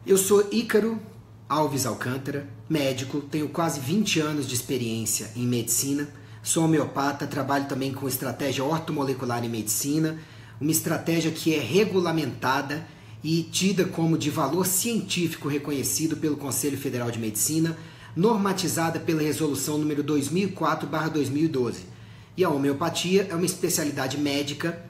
Eu sou Ícaro Alves Alcântara, médico, tenho quase 20 anos de experiência em medicina, sou homeopata, trabalho também com estratégia ortomolecular em medicina, uma estratégia que é regulamentada e tida como de valor científico reconhecido pelo Conselho Federal de Medicina, normatizada pela Resolução número 2004/2012. E a homeopatia é uma especialidade médica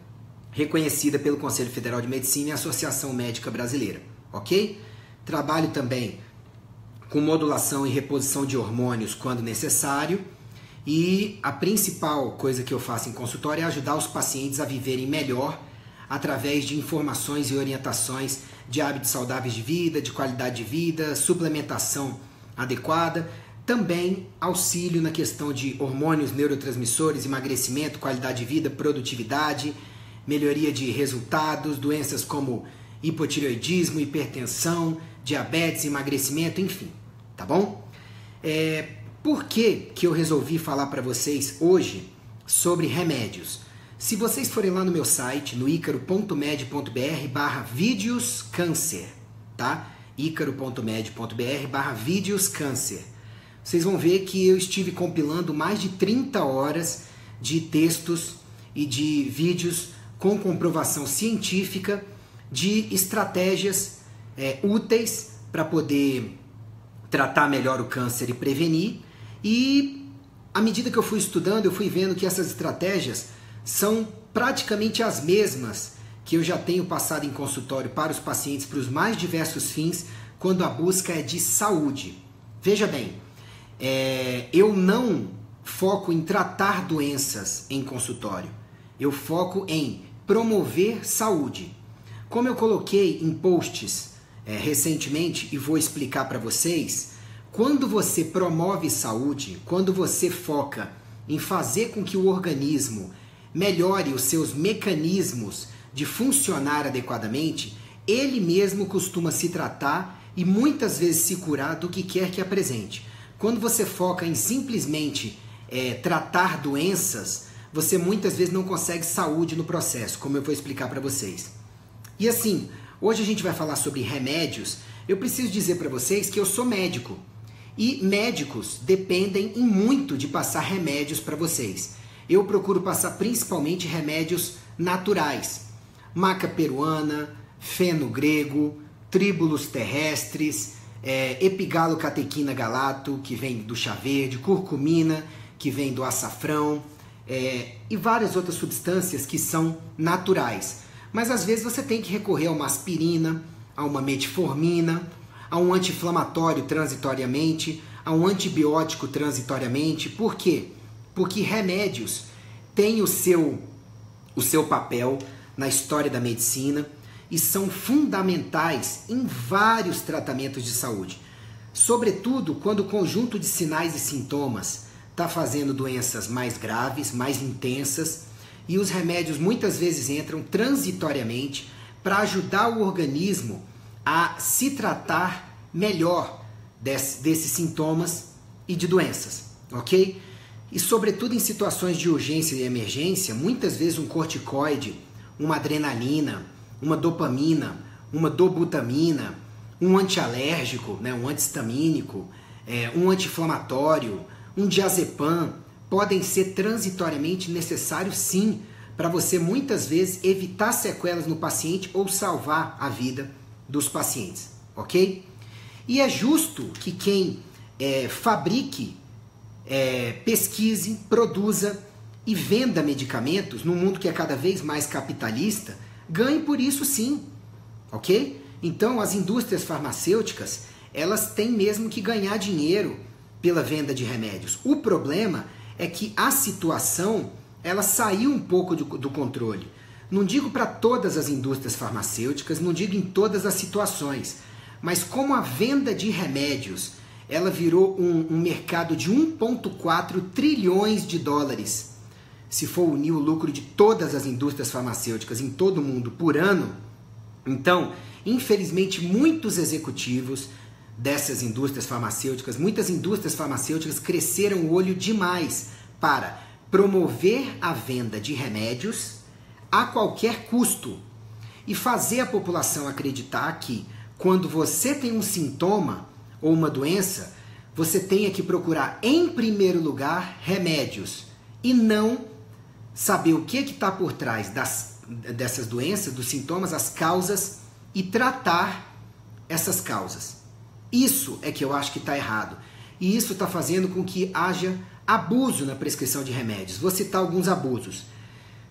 reconhecida pelo Conselho Federal de Medicina e a Associação Médica Brasileira, ok? Trabalho também com modulação e reposição de hormônios quando necessário, e a principal coisa que eu faço em consultório é ajudar os pacientes a viverem melhor através de informações e orientações de hábitos saudáveis de vida, de qualidade de vida, suplementação adequada, também auxílio na questão de hormônios, neurotransmissores, emagrecimento, qualidade de vida, produtividade, melhoria de resultados, doenças como hipotireoidismo, hipertensão, diabetes, emagrecimento, enfim, tá bom? Por que eu resolvi falar para vocês hoje sobre remédios? Se vocês forem lá no meu site, no icaro.med.br/vídeos-câncer, tá? icaro.med.br/vídeos-câncer. Vocês vão ver que eu estive compilando mais de 30 horas de textos e de vídeos com comprovação científica de estratégias úteis para poder tratar melhor o câncer e prevenir. E à medida que eu fui estudando, eu fui vendo que essas estratégias são praticamente as mesmas que eu já tenho passado em consultório para os pacientes para os mais diversos fins, quando a busca é de saúde. Veja bem, eu não foco em tratar doenças em consultório, eu foco em promover saúde. Como eu coloquei em posts recentemente e vou explicar para vocês, quando você promove saúde, quando você foca em fazer com que o organismo melhore os seus mecanismos de funcionar adequadamente, ele mesmo costuma se tratar e muitas vezes se curar do que quer que apresente. Quando você foca em simplesmente tratar doenças, você muitas vezes não consegue saúde no processo, como eu vou explicar para vocês. E assim, hoje a gente vai falar sobre remédios. Eu preciso dizer para vocês que eu sou médico. E médicos dependem em muito de passar remédios para vocês. Eu procuro passar principalmente remédios naturais. Maca peruana, feno grego, tríbulos terrestres, epigalocatequina galato, que vem do chá verde, curcumina, que vem do açafrão, e várias outras substâncias que são naturais. Mas às vezes você tem que recorrer a uma aspirina, a uma metformina, a um anti-inflamatório transitoriamente, a um antibiótico transitoriamente. Por quê? Porque remédios têm o seu papel na história da medicina e são fundamentais em vários tratamentos de saúde. Sobretudo quando o conjunto de sinais e sintomas está fazendo doenças mais graves, mais intensas, e os remédios muitas vezes entram transitoriamente para ajudar o organismo a se tratar melhor desses sintomas e de doenças, ok? E sobretudo em situações de urgência e emergência, muitas vezes um corticoide, uma adrenalina, uma dopamina, uma dobutamina, um antialérgico, um antihistamínico, um anti-inflamatório, um diazepam, podem ser transitoriamente necessários sim, para você muitas vezes evitar sequelas no paciente ou salvar a vida dos pacientes, ok? E é justo que quem fabrique, pesquise, produza e venda medicamentos num mundo que é cada vez mais capitalista, ganhe por isso sim, ok? Então as indústrias farmacêuticas, elas têm mesmo que ganhar dinheiro pela venda de remédios. O problema é que a situação, ela saiu um pouco do controle. Não digo para todas as indústrias farmacêuticas, não digo em todas as situações, mas como a venda de remédios, ela virou um mercado de 1,4 trilhões de dólares. Se for unir o lucro de todas as indústrias farmacêuticas em todo o mundo por ano, então, infelizmente, muitos executivos dessas indústrias farmacêuticas, muitas indústrias farmacêuticas cresceram o olho demais para promover a venda de remédios a qualquer custo e fazer a população acreditar que quando você tem um sintoma ou uma doença, você tenha que procurar, em primeiro lugar, remédios e não saber o que está por trás dessas doenças, dos sintomas, as causas e tratar essas causas. Isso é que eu acho que está errado. E isso está fazendo com que haja abuso na prescrição de remédios. Vou citar alguns abusos.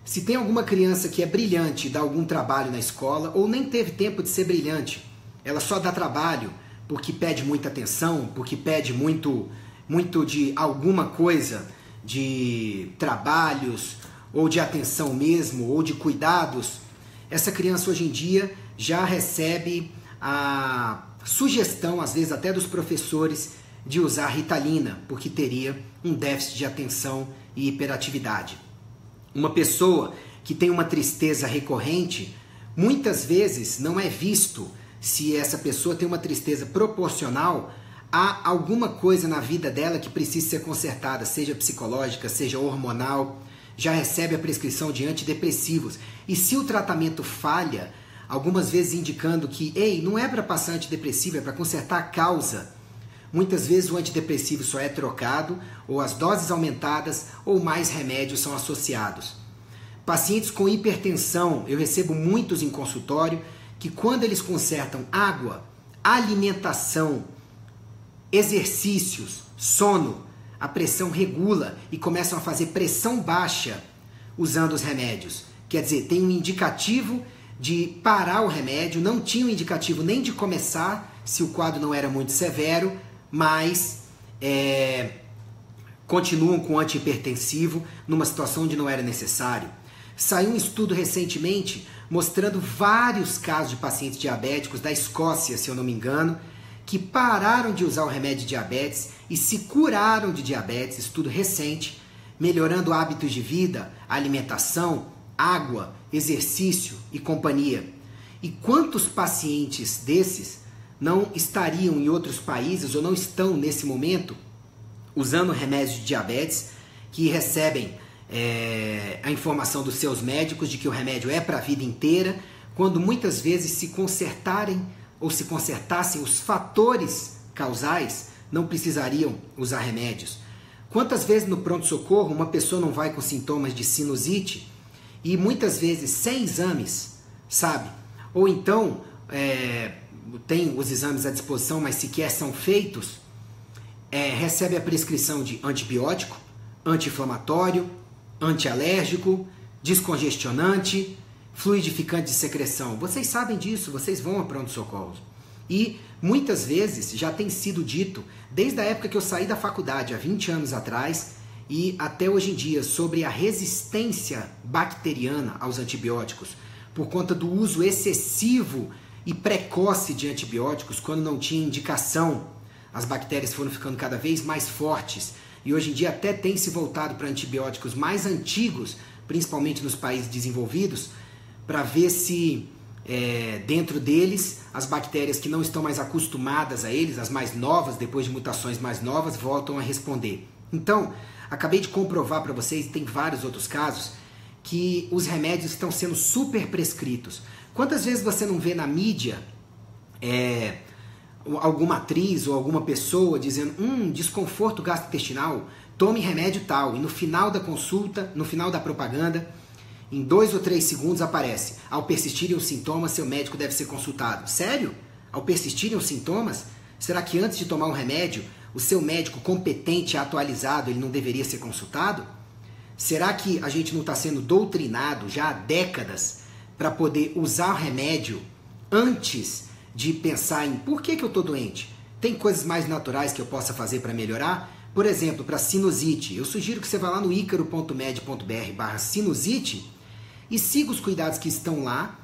Se tem alguma criança que é brilhante e dá algum trabalho na escola, ou nem teve tempo de ser brilhante, ela só dá trabalho porque pede muita atenção, porque pede muito de alguma coisa, de trabalhos, ou de atenção mesmo, ou de cuidados, essa criança hoje em dia já recebe a sugestão, às vezes até dos professores, de usar Ritalina, porque teria um déficit de atenção e hiperatividade. Uma pessoa que tem uma tristeza recorrente, muitas vezes não é visto se essa pessoa tem uma tristeza proporcional a alguma coisa na vida dela que precisa ser consertada, seja psicológica, seja hormonal, já recebe a prescrição de antidepressivos. E se o tratamento falha, algumas vezes indicando que, não é para passar antidepressivo, é para consertar a causa. Muitas vezes o antidepressivo só é trocado, ou as doses aumentadas, ou mais remédios são associados. Pacientes com hipertensão, eu recebo muitos em consultório, que quando eles consertam água, alimentação, exercícios, sono, a pressão regula e começam a fazer pressão baixa usando os remédios. Quer dizer, tem um indicativo de parar o remédio, não tinha um indicativo nem de começar, se o quadro não era muito severo, mas continuam com antihipertensivo numa situação onde não era necessário. Saiu um estudo recentemente mostrando vários casos de pacientes diabéticos da Escócia, se eu não me engano, que pararam de usar o remédio de diabetes e se curaram de diabetes, estudo recente, melhorando hábitos de vida, alimentação, água, exercício e companhia. E quantos pacientes desses não estariam em outros países ou não estão nesse momento usando remédios de diabetes que recebem a informação dos seus médicos de que o remédio é para a vida inteira, quando muitas vezes se consertarem ou se consertassem os fatores causais, não precisariam usar remédios. Quantas vezes no pronto-socorro uma pessoa não vai com sintomas de sinusite e muitas vezes sem exames, sabe? Ou então tem os exames à disposição, mas sequer são feitos, recebe a prescrição de antibiótico, anti-inflamatório, antialérgico, descongestionante, fluidificante de secreção. Vocês sabem disso, vocês vão a pronto-socorro. E muitas vezes já tem sido dito, desde a época que eu saí da faculdade, há 20 anos atrás, e até hoje em dia, sobre a resistência bacteriana aos antibióticos, por conta do uso excessivo e precoce de antibióticos, quando não tinha indicação. As bactérias foram ficando cada vez mais fortes, e hoje em dia até tem se voltado para antibióticos mais antigos, principalmente nos países desenvolvidos, para ver se dentro deles as bactérias que não estão mais acostumadas a eles, as mais novas, depois de mutações mais novas, voltam a responder. Então, acabei de comprovar para vocês, tem vários outros casos, que os remédios estão sendo super prescritos. Quantas vezes você não vê na mídia alguma atriz ou alguma pessoa dizendo desconforto gastrointestinal, tome remédio tal, e no final da consulta, no final da propaganda, em 2 ou 3 segundos aparece: ao persistirem os sintomas, seu médico deve ser consultado. Sério? Ao persistirem os sintomas? Será que antes de tomar um remédio, o seu médico competente e atualizado, ele não deveria ser consultado? Será que a gente não está sendo doutrinado já há décadas para poder usar o remédio antes de pensar em por que eu estou doente? Tem coisas mais naturais que eu possa fazer para melhorar? Por exemplo, para sinusite, eu sugiro que você vá lá no icaro.med.br/sinusite e siga os cuidados que estão lá,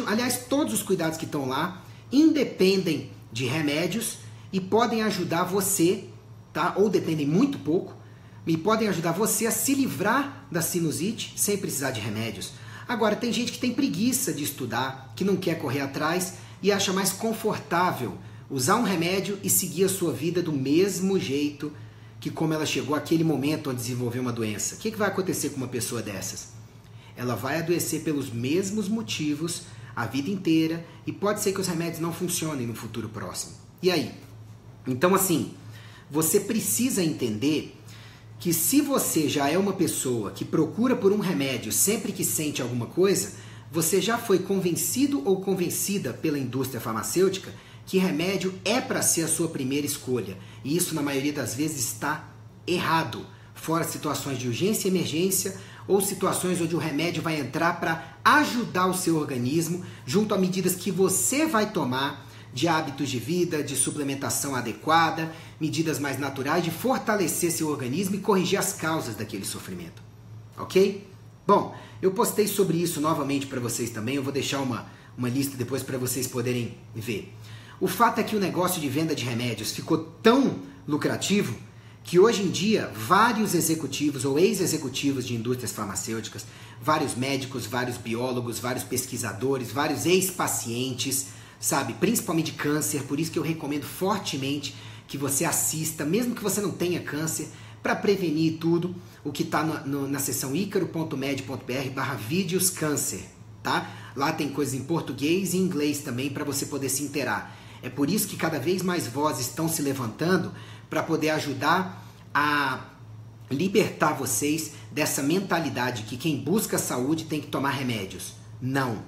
aliás, todos os cuidados que estão lá, independem de remédios e podem ajudar você, tá? Ou dependem muito pouco, e podem ajudar você a se livrar da sinusite sem precisar de remédios. Agora, tem gente que tem preguiça de estudar, que não quer correr atrás e acha mais confortável usar um remédio e seguir a sua vida do mesmo jeito que como ela chegou àquele momento onde desenvolveu uma doença. O que vai acontecer com uma pessoa dessas? Ela vai adoecer pelos mesmos motivos a vida inteira e pode ser que os remédios não funcionem no futuro próximo. E aí? Então, assim, você precisa entender que se você já é uma pessoa que procura por um remédio sempre que sente alguma coisa, você já foi convencido ou convencida pela indústria farmacêutica que remédio é para ser a sua primeira escolha. E isso, na maioria das vezes, está errado. Fora situações de urgência e emergência ou situações onde o remédio vai entrar para ajudar o seu organismo junto a medidas que você vai tomar de hábitos de vida, de suplementação adequada, medidas mais naturais de fortalecer seu organismo e corrigir as causas daquele sofrimento. Ok? Bom, eu postei sobre isso novamente para vocês também, eu vou deixar uma lista depois para vocês poderem ver. O fato é que o negócio de venda de remédios ficou tão lucrativo que hoje em dia vários executivos ou ex-executivos de indústrias farmacêuticas, vários médicos, vários biólogos, vários pesquisadores, vários ex-pacientes, sabe, principalmente de câncer, por isso que eu recomendo fortemente que você assista, mesmo que você não tenha câncer, para prevenir tudo, o que está na seção icaro.med.br/vídeos câncer, tá? Lá tem coisas em português e em inglês também para você poder se inteirar. É por isso que cada vez mais vozes estão se levantando para poder ajudar a libertar vocês dessa mentalidade que quem busca saúde tem que tomar remédios. Não.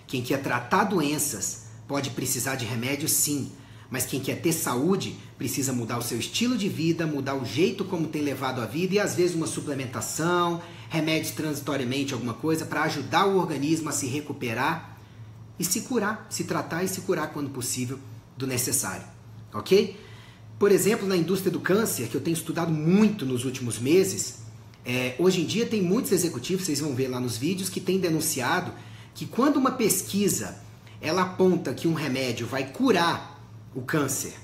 Quem quer tratar doenças pode precisar de remédios, sim, mas quem quer ter saúde precisa mudar o seu estilo de vida, mudar o jeito como tem levado a vida e às vezes uma suplementação, remédios transitoriamente, alguma coisa para ajudar o organismo a se recuperar e se curar, se tratar e se curar quando possível do necessário, ok? Por exemplo, na indústria do câncer, que eu tenho estudado muito nos últimos meses, hoje em dia tem muitos executivos, vocês vão ver lá nos vídeos, que têm denunciado que quando uma pesquisa ela aponta que um remédio vai curar o câncer,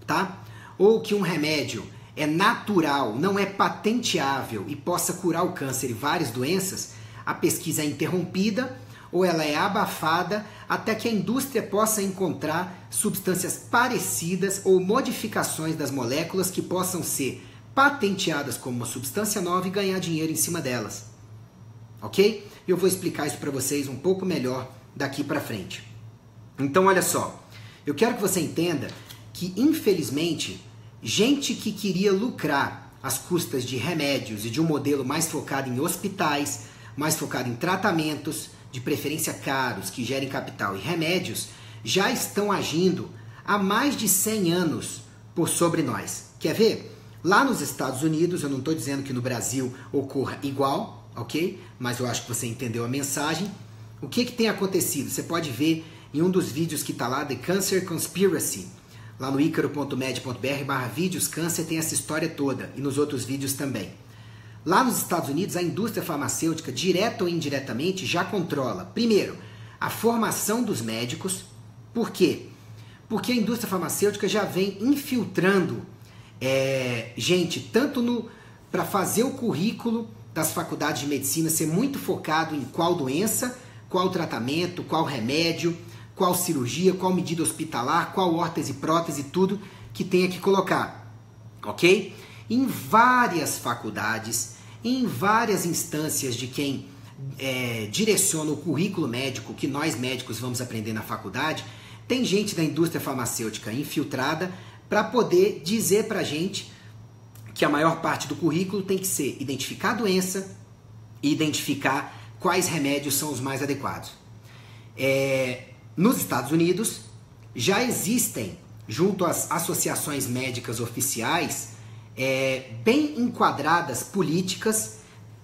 tá? Ou que um remédio é natural, não é patenteável e possa curar o câncer e várias doenças, a pesquisa é interrompida ou ela é abafada até que a indústria possa encontrar substâncias parecidas ou modificações das moléculas que possam ser patenteadas como uma substância nova e ganhar dinheiro em cima delas. Ok? Eu vou explicar isso para vocês um pouco melhor daqui para frente. Então, olha só, eu quero que você entenda que, infelizmente, gente que queria lucrar às custas de remédios e de um modelo mais focado em hospitais, mais focado em tratamentos, de preferência caros, que gerem capital e remédios, já estão agindo há mais de 100 anos por sobre nós. Quer ver? Lá nos Estados Unidos, eu não estou dizendo que no Brasil ocorra igual, ok? Mas eu acho que você entendeu a mensagem. O que tem acontecido? Você pode ver em um dos vídeos que está lá, The Cancer Conspiracy, lá no icaro.med.br/vídeos câncer, tem essa história toda, e nos outros vídeos também. Lá nos Estados Unidos, a indústria farmacêutica, direta ou indiretamente, já controla, primeiro, a formação dos médicos. Por quê? Porque a indústria farmacêutica já vem infiltrando gente, tanto para fazer o currículo das faculdades de medicina ser muito focado em qual doença, qual tratamento, qual remédio, qual cirurgia, qual medida hospitalar, qual órtese, prótese, tudo que tenha que colocar, ok? Em várias faculdades, em várias instâncias de quem direciona o currículo médico que nós médicos vamos aprender na faculdade, tem gente da indústria farmacêutica infiltrada para poder dizer para a gente que a maior parte do currículo tem que ser identificar a doença e identificar quais remédios são os mais adequados. Nos Estados Unidos, já existem, junto às associações médicas oficiais, bem enquadradas políticas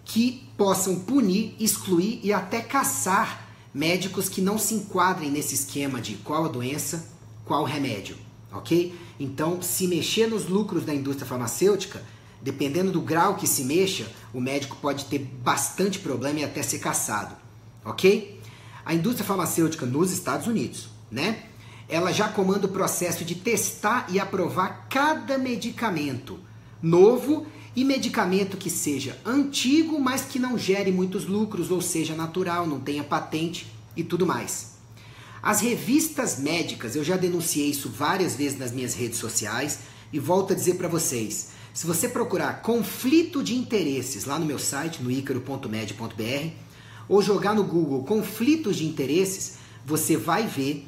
que possam punir, excluir e até caçar médicos que não se enquadrem nesse esquema de qual a doença, qual o remédio, ok? Então, se mexer nos lucros da indústria farmacêutica, dependendo do grau que se mexa, o médico pode ter bastante problema e até ser caçado, ok? A indústria farmacêutica nos Estados Unidos, né? Ela já comanda o processo de testar e aprovar cada medicamento novo e medicamento que seja antigo, mas que não gere muitos lucros, ou seja, natural, não tenha patente e tudo mais. As revistas médicas, eu já denunciei isso várias vezes nas minhas redes sociais e volto a dizer para vocês, se você procurar conflito de interesses lá no meu site, no icaro.med.br, ou jogar no Google conflitos de interesses, você vai ver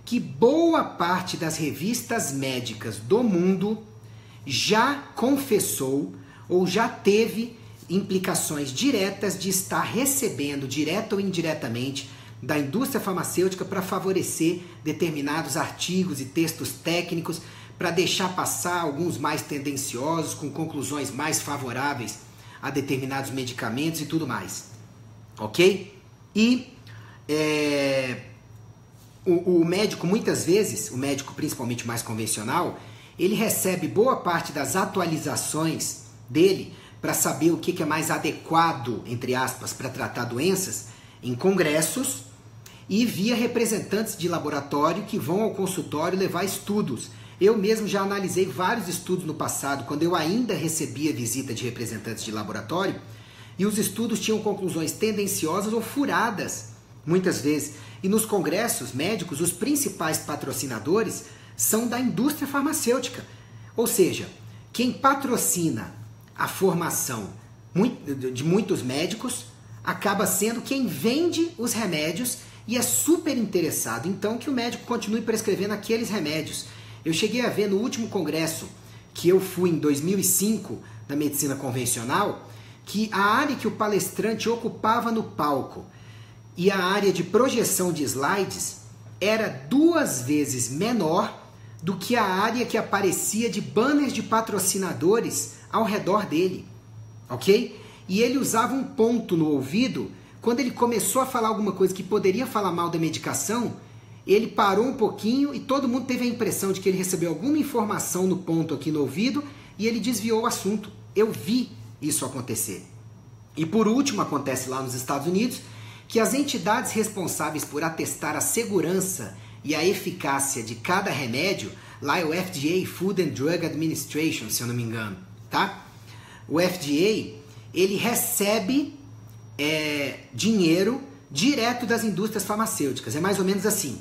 que boa parte das revistas médicas do mundo já confessou ou já teve implicações diretas de estar recebendo, direta ou indiretamente, da indústria farmacêutica para favorecer determinados artigos e textos técnicos, para deixar passar alguns mais tendenciosos, com conclusões mais favoráveis a determinados medicamentos e tudo mais. Ok? E o médico, muitas vezes, o médico principalmente mais convencional, ele recebe boa parte das atualizações dele para saber o que é mais adequado, entre aspas, para tratar doenças, em congressos e via representantes de laboratório que vão ao consultório levar estudos. Eu mesmo já analisei vários estudos no passado, quando eu ainda recebia visita de representantes de laboratório, e os estudos tinham conclusões tendenciosas ou furadas, muitas vezes. E nos congressos médicos, os principais patrocinadores são da indústria farmacêutica. Ou seja, quem patrocina a formação de muitos médicos acaba sendo quem vende os remédios e é super interessado, então, que o médico continue prescrevendo aqueles remédios. Eu cheguei a ver no último congresso que eu fui em 2005, da medicina convencional, que a área que o palestrante ocupava no palco e a área de projeção de slides era 2 vezes menor do que a área que aparecia de banners de patrocinadores ao redor dele, ok? E ele usava um ponto no ouvido. Quando ele começou a falar alguma coisa que poderia falar mal da medicação, ele parou um pouquinho e todo mundo teve a impressão de que ele recebeu alguma informação no ponto aqui no ouvido e ele desviou o assunto. Eu vi isso acontecer. E por último, acontece lá nos Estados Unidos, que as entidades responsáveis por atestar a segurança e a eficácia de cada remédio, lá é o FDA, Food and Drug Administration, se eu não me engano, tá? O FDA, ele recebe dinheiro direto das indústrias farmacêuticas. É mais ou menos assim.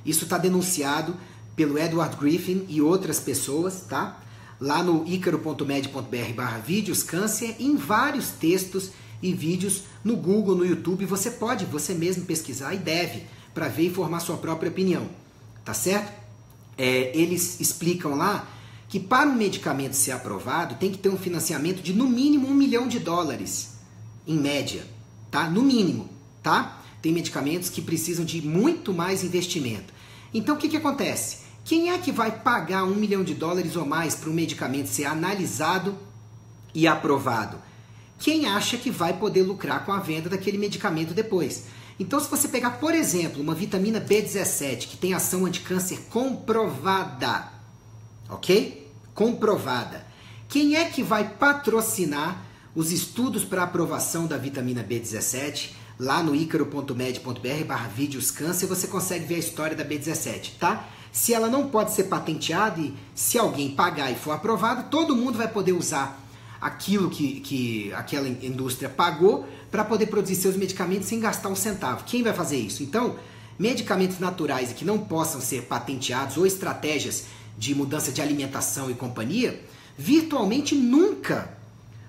Isso está denunciado pelo Edward Griffin e outras pessoas, tá? Lá no icaro.med.br/vídeos câncer, em vários textos e vídeos no Google, no YouTube. Você pode, você mesmo pesquisar e deve, para ver e formar sua própria opinião, tá certo? Eles explicam lá que para um medicamento ser aprovado tem que ter um financiamento de no mínimo $1 milhão, em média, tá? No mínimo, tá? Tem medicamentos que precisam de muito mais investimento. Então o que acontece? Quem é que vai pagar $1 milhão ou mais para um medicamento ser analisado e aprovado? Quem acha que vai poder lucrar com a venda daquele medicamento depois. Então, se você pegar, por exemplo, uma vitamina B17 que tem ação anticâncer comprovada, ok? Comprovada. Quem é que vai patrocinar os estudos para aprovação da vitamina B17? Lá no icaro.med.br/vídeos câncer você consegue ver a história da B17, tá? Se ela não pode ser patenteada e se alguém pagar e for aprovado, todo mundo vai poder usar aquilo que aquela indústria pagou para poder produzir seus medicamentos sem gastar um centavo. Quem vai fazer isso? Então, medicamentos naturais e que não possam ser patenteados ou estratégias de mudança de alimentação e companhia, virtualmente nunca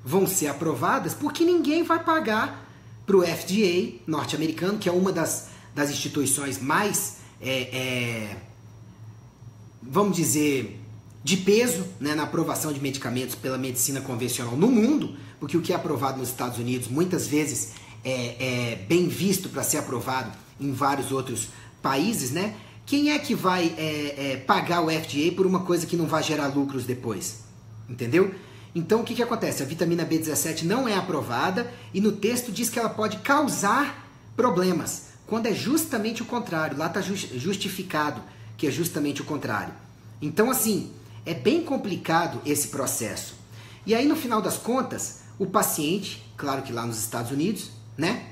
vão ser aprovadas porque ninguém vai pagar para o FDA norte-americano, que é uma das instituições mais, vamos dizer, de peso, né, na aprovação de medicamentos pela medicina convencional no mundo, porque o que é aprovado nos Estados Unidos muitas vezes é bem visto para ser aprovado em vários outros países, né? Quem é que vai pagar o FDA por uma coisa que não vai gerar lucros depois? Entendeu? Então o que acontece? A vitamina B17 não é aprovada e no texto diz que ela pode causar problemas, quando é justamente o contrário. Lá está justificado que é justamente o contrário. Então assim, é bem complicado esse processo. E aí no final das contas, o paciente, claro que lá nos Estados Unidos, né?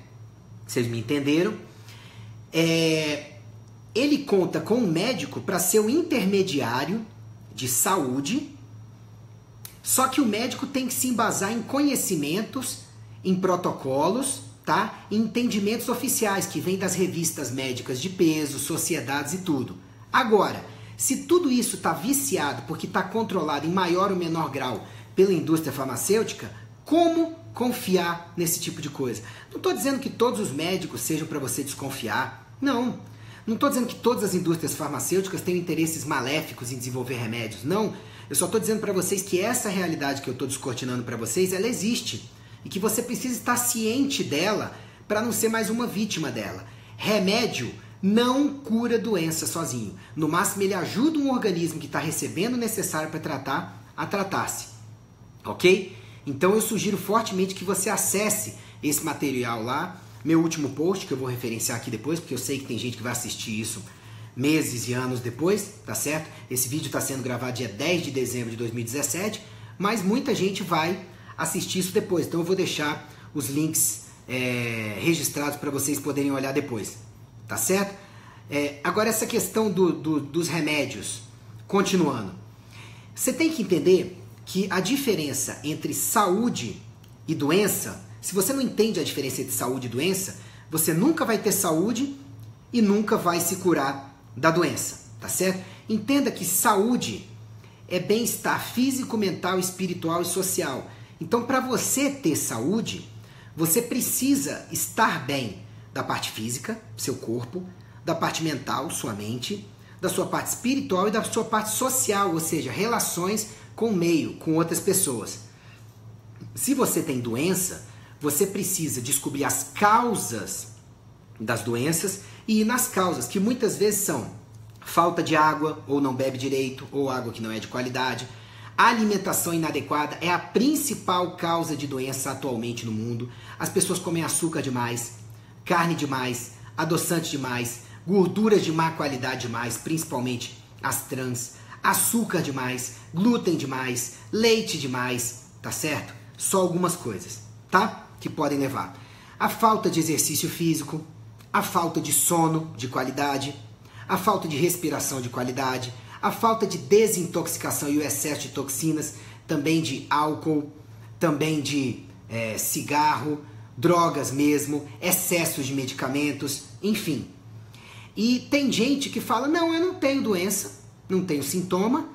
Vocês me entenderam, ele conta com um médico para ser o intermediário de saúde. Só que o médico tem que se embasar em conhecimentos, em protocolos, tá? Em entendimentos oficiais que vêm das revistas médicas de peso, sociedades e tudo. Agora, se tudo isso está viciado porque está controlado em maior ou menor grau pela indústria farmacêutica, como confiar nesse tipo de coisa? Não estou dizendo que todos os médicos sejam para você desconfiar. Não Não estou dizendo que todas as indústrias farmacêuticas têm interesses maléficos em desenvolver remédios, não. Eu só estou dizendo para vocês que essa realidade que eu estou descortinando para vocês, ela existe. E que você precisa estar ciente dela para não ser mais uma vítima dela. Remédio não cura doença sozinho. No máximo, ele ajuda um organismo que está recebendo o necessário para tratar a tratar-se. Ok? Então eu sugiro fortemente que você acesse esse material lá, meu último post, que eu vou referenciar aqui depois, porque eu sei que tem gente que vai assistir isso meses e anos depois, tá certo? Esse vídeo está sendo gravado dia 10 de dezembro de 2017, mas muita gente vai assistir isso depois. Então eu vou deixar os links registrados para vocês poderem olhar depois, tá certo? Agora essa questão dos remédios, continuando. Você tem que entender que a diferença entre saúde e doença, se você não entende a diferença entre saúde e doença, você nunca vai ter saúde e nunca vai se curar da doença, tá certo? Entenda que saúde é bem-estar físico, mental, espiritual e social. Então, para você ter saúde, você precisa estar bem da parte física, seu corpo, da parte mental, sua mente, da sua parte espiritual e da sua parte social, ou seja, relações com o meio, com outras pessoas. Se você tem doença, você precisa descobrir as causas das doenças e ir nas causas, que muitas vezes são falta de água, ou não bebe direito, ou água que não é de qualidade. A alimentação inadequada é a principal causa de doença atualmente no mundo. As pessoas comem açúcar demais, carne demais, adoçante demais, gorduras de má qualidade demais, principalmente as trans, açúcar demais, glúten demais, leite demais, tá certo? Só algumas coisas, tá? Que podem levar. A falta de exercício físico, a falta de sono de qualidade, a falta de respiração de qualidade, a falta de desintoxicação e o excesso de toxinas, também de álcool, também de cigarro, drogas mesmo, excessos de medicamentos, enfim. E tem gente que fala, não, eu não tenho doença, não tenho sintoma,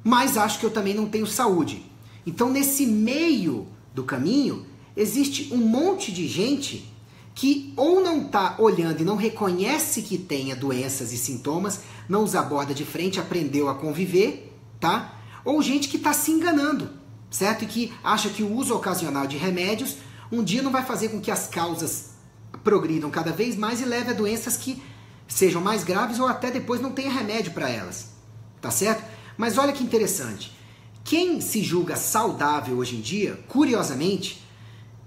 mas acho que eu também não tenho saúde. Então, nesse meio do caminho, existe um monte de gente que ou não está olhando e não reconhece que tenha doenças e sintomas, não os aborda de frente, aprendeu a conviver, tá? Ou gente que está se enganando, certo? E que acha que o uso ocasional de remédios um dia não vai fazer com que as causas progridam cada vez mais e leve a doenças que sejam mais graves ou até depois não tenha remédio para elas, tá certo? Mas olha que interessante, quem se julga saudável hoje em dia, curiosamente,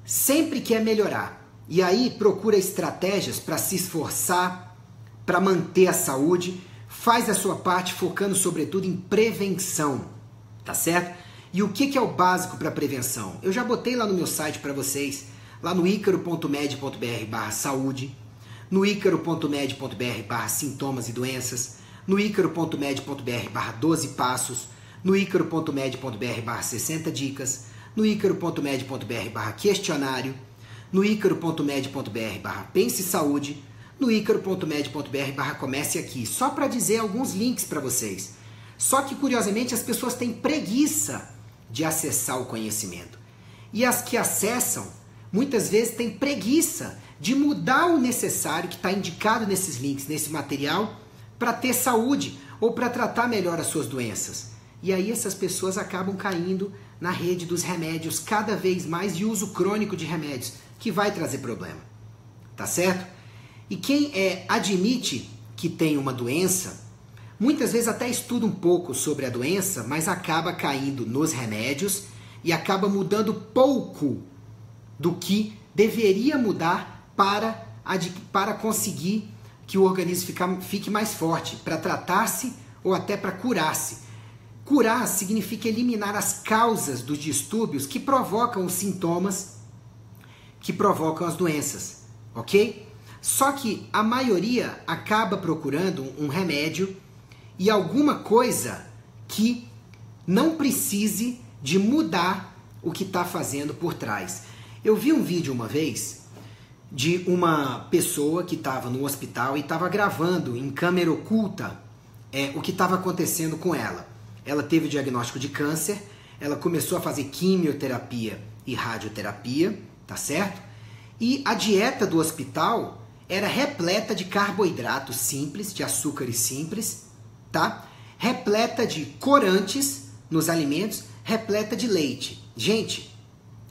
sempre quer melhorar. E aí procura estratégias para se esforçar, para manter a saúde, faz a sua parte focando sobretudo em prevenção, tá certo? E o que é o básico para prevenção? Eu já botei lá no meu site para vocês, lá no icaro.med.br/saúde, no icaro.med.br/sintomas e doenças, no icaro.med.br/12 passos, no icaro.med.br/60 dicas, no icaro.med.br/questionário, no icaro.med.br/pense saúde, no icaro.med.br/comece aqui, só para dizer alguns links para vocês. Só que, curiosamente, as pessoas têm preguiça de acessar o conhecimento. E as que acessam, muitas vezes têm preguiça de mudar o necessário que está indicado nesses links, nesse material, para ter saúde ou para tratar melhor as suas doenças. E aí essas pessoas acabam caindo na rede dos remédios cada vez mais de uso crônico de remédios, que vai trazer problema, tá certo? E quem admite que tem uma doença, muitas vezes até estuda um pouco sobre a doença, mas acaba caindo nos remédios e acaba mudando pouco do que deveria mudar para conseguir que o organismo fique mais forte, para tratar-se ou até para curar-se. Curar significa eliminar as causas dos distúrbios que provocam os sintomas, que provocam as doenças, ok? Só que a maioria acaba procurando um remédio e alguma coisa que não precise de mudar o que está fazendo por trás. Eu vi um vídeo uma vez de uma pessoa que estava no hospital e estava gravando em câmera oculta o que estava acontecendo com ela. Ela teve o diagnóstico de câncer, ela começou a fazer quimioterapia e radioterapia, tá certo? E a dieta do hospital era repleta de carboidratos simples, de açúcares simples, tá? Repleta de corantes nos alimentos, repleta de leite. Gente,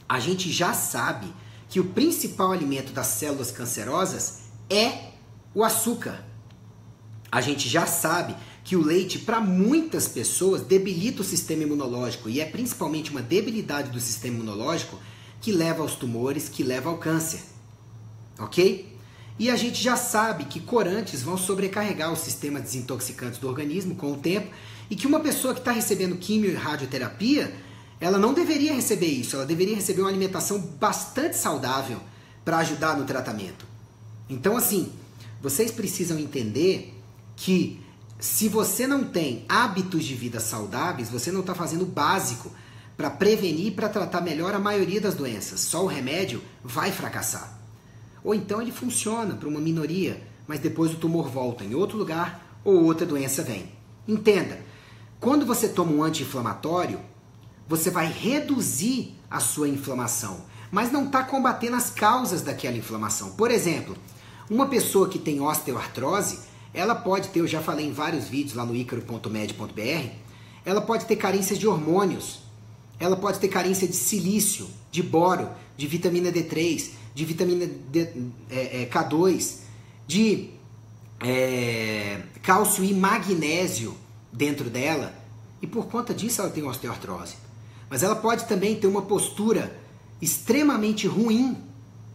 a gente já sabe que o principal alimento das células cancerosas é o açúcar. A gente já sabe que o leite, para muitas pessoas, debilita o sistema imunológico, e é principalmente uma debilidade do sistema imunológico que leva aos tumores, que leva ao câncer. Ok? E a gente já sabe que corantes vão sobrecarregar os sistemas desintoxicantes do organismo com o tempo, e que uma pessoa que está recebendo quimio e radioterapia, ela não deveria receber isso, ela deveria receber uma alimentação bastante saudável para ajudar no tratamento. Então, assim, vocês precisam entender que se você não tem hábitos de vida saudáveis, você não está fazendo o básico para prevenir e para tratar melhor a maioria das doenças. Só o remédio vai fracassar. Ou então ele funciona para uma minoria, mas depois o tumor volta em outro lugar ou outra doença vem. Entenda, quando você toma um anti-inflamatório, você vai reduzir a sua inflamação, mas não está combatendo as causas daquela inflamação. Por exemplo, uma pessoa que tem osteoartrose, ela pode ter, eu já falei em vários vídeos lá no icaro.med.br, ela pode ter carências de hormônios, ela pode ter carência de silício, de boro, de vitamina D3, de vitamina K2, de cálcio e magnésio dentro dela, e por conta disso ela tem osteoartrose. Mas ela pode também ter uma postura extremamente ruim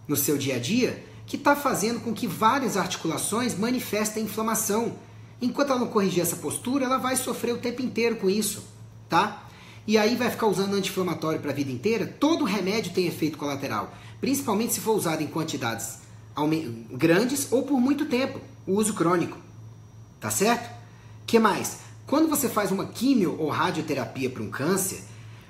no seu dia a dia, que está fazendo com que várias articulações manifestem inflamação. Enquanto ela não corrigir essa postura, ela vai sofrer o tempo inteiro com isso, tá? E aí vai ficar usando anti-inflamatório para a vida inteira. Todo remédio tem efeito colateral, principalmente se for usado em quantidades grandes ou por muito tempo, o uso crônico, tá certo? Que mais? Quando você faz uma quimio ou radioterapia para um câncer,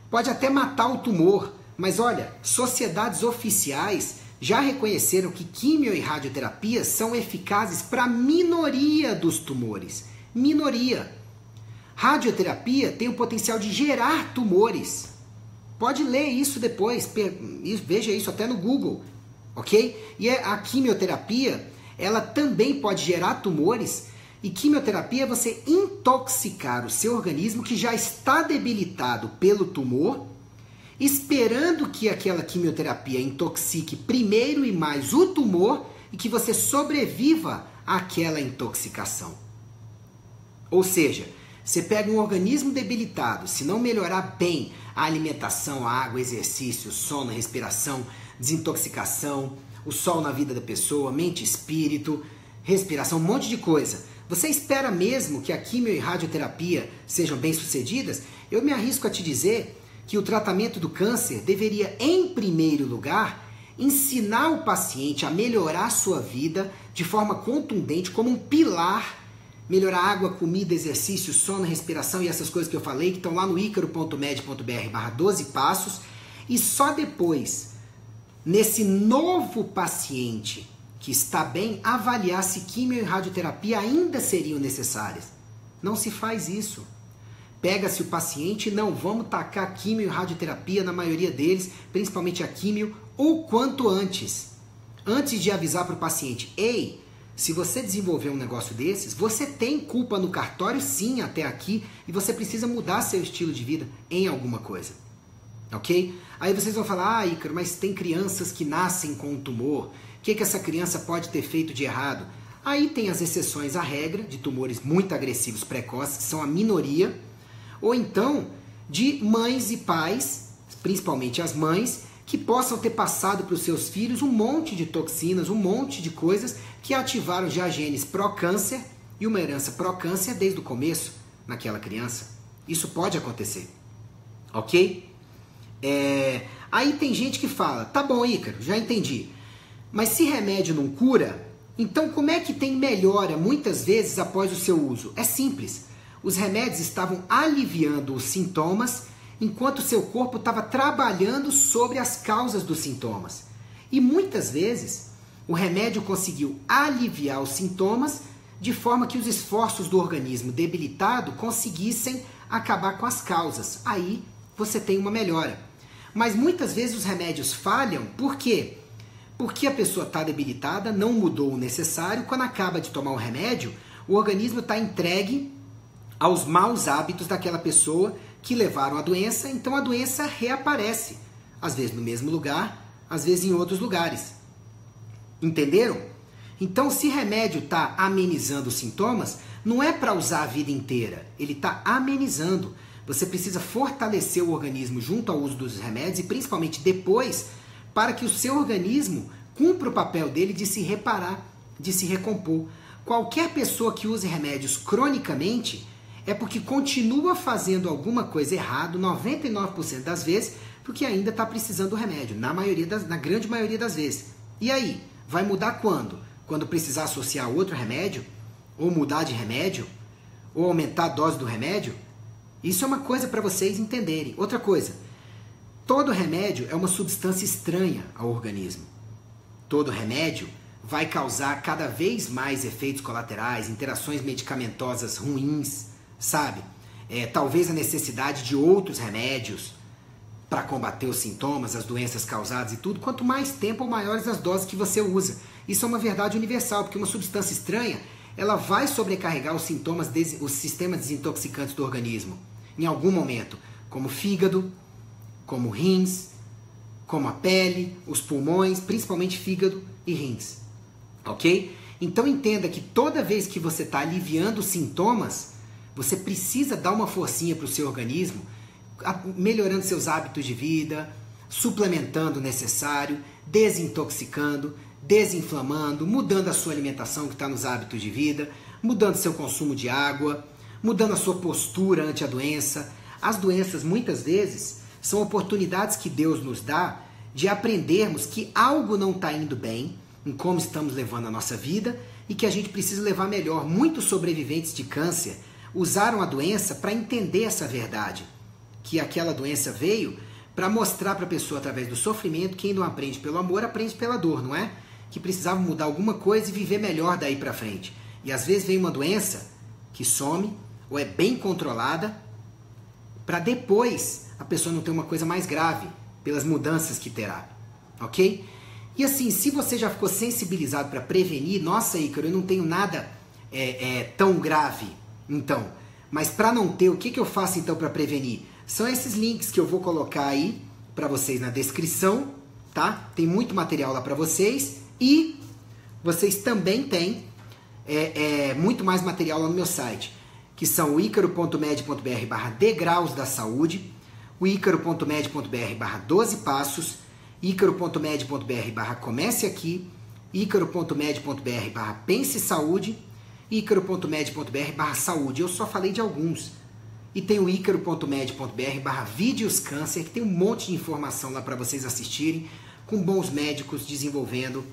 pode até matar o tumor, mas olha, sociedades oficiais já reconheceram que quimio e radioterapia são eficazes para a minoria dos tumores. Minoria. Radioterapia tem o potencial de gerar tumores. Pode ler isso depois, veja isso até no Google, ok? E a quimioterapia, ela também pode gerar tumores, e quimioterapia é você intoxicar o seu organismo que já está debilitado pelo tumor, esperando que aquela quimioterapia intoxique primeiro e mais o tumor e que você sobreviva àquela intoxicação. Ou seja, você pega um organismo debilitado, se não melhorar bem a alimentação, a água, exercício, sono, respiração, desintoxicação, o sol na vida da pessoa, mente, espírito, respiração, um monte de coisa. Você espera mesmo que a quimio e radioterapia sejam bem-sucedidas? Eu me arrisco a te dizer que o tratamento do câncer deveria, em primeiro lugar, ensinar o paciente a melhorar a sua vida de forma contundente, como um pilar, melhorar água, comida, exercício, sono, respiração e essas coisas que eu falei, que estão lá no icaro.med.br/12 passos, e só depois, nesse novo paciente que está bem, avaliar se quimio e radioterapia ainda seriam necessárias. Não se faz isso. Pega-se o paciente, não, vamos tacar quimio e radioterapia na maioria deles, principalmente a quimio, o quanto antes. Antes de avisar para o paciente, ei, se você desenvolver um negócio desses, você tem culpa no cartório sim até aqui, e você precisa mudar seu estilo de vida em alguma coisa. Ok? Aí vocês vão falar, Ícaro, mas tem crianças que nascem com um tumor, o que essa criança pode ter feito de errado? Aí tem as exceções à regra, de tumores muito agressivos precoces, que são a minoria, ou então de mães e pais, principalmente as mães, que possam ter passado para os seus filhos um monte de toxinas, um monte de coisas que ativaram já genes pró-câncer e uma herança pró-câncer desde o começo naquela criança. Isso pode acontecer, ok? Aí tem gente que fala, tá bom, Ícaro, já entendi, mas se remédio não cura, então como é que tem melhora muitas vezes após o seu uso? É simples. Os remédios estavam aliviando os sintomas, enquanto o seu corpo estava trabalhando sobre as causas dos sintomas. E muitas vezes, o remédio conseguiu aliviar os sintomas de forma que os esforços do organismo debilitado conseguissem acabar com as causas. Aí você tem uma melhora. Mas muitas vezes os remédios falham, por quê? Porque a pessoa está debilitada, não mudou o necessário, quando acaba de tomar o remédio, o organismo está entregue aos maus hábitos daquela pessoa que levaram a doença, então a doença reaparece, às vezes no mesmo lugar, às vezes em outros lugares. Entenderam? Então, se remédio está amenizando os sintomas, não é para usar a vida inteira, ele está amenizando. Você precisa fortalecer o organismo junto ao uso dos remédios e principalmente depois, para que o seu organismo cumpra o papel dele de se reparar, de se recompor. Qualquer pessoa que use remédios cronicamente é porque continua fazendo alguma coisa errado, 99% das vezes, porque ainda está precisando do remédio, na grande maioria das vezes. E aí, vai mudar quando? Quando precisar associar outro remédio? Ou mudar de remédio? Ou aumentar a dose do remédio? Isso é uma coisa para vocês entenderem. Outra coisa, todo remédio é uma substância estranha ao organismo. Todo remédio vai causar cada vez mais efeitos colaterais, interações medicamentosas ruins, sabe? Talvez a necessidade de outros remédios para combater os sintomas, as doenças causadas e tudo. Quanto mais tempo ou maiores as doses que você usa. Isso é uma verdade universal, porque uma substância estranha, ela vai sobrecarregar os sintomas, os sistemas desintoxicantes do organismo, em algum momento, como fígado, como rins, como a pele, os pulmões, principalmente fígado e rins, ok? Então entenda que toda vez que você está aliviando os sintomas, você precisa dar uma forcinha para o seu organismo, melhorando seus hábitos de vida, suplementando o necessário, desintoxicando, desinflamando, mudando a sua alimentação que está nos hábitos de vida, mudando seu consumo de água, mudando a sua postura ante a doença. As doenças, muitas vezes, são oportunidades que Deus nos dá de aprendermos que algo não está indo bem em como estamos levando a nossa vida e que a gente precisa levar melhor. Muitos sobreviventes de câncer usaram a doença para entender essa verdade, que aquela doença veio para mostrar para a pessoa através do sofrimento. Quem não aprende pelo amor, aprende pela dor, não é? Que precisava mudar alguma coisa e viver melhor daí para frente. E às vezes vem uma doença que some ou é bem controlada para depois a pessoa não ter uma coisa mais grave pelas mudanças que terá, ok? E assim, se você já ficou sensibilizado para prevenir, nossa, Ícaro, eu não tenho nada tão grave, então. Mas para não ter, o que eu faço então para prevenir? São esses links que eu vou colocar aí para vocês na descrição, tá? Tem muito material lá para vocês e vocês também têm muito mais material lá no meu site, que são o icaro.med.br/degraus da saúde, o icaro.med.br/12 passos, icaro.med.br/comece aqui, icaro.med.br/pense saúde, icaro.med.br/saúde. Eu só falei de alguns. E tem o icaro.med.br/vídeos câncer, que tem um monte de informação lá para vocês assistirem, com bons médicos desenvolvendo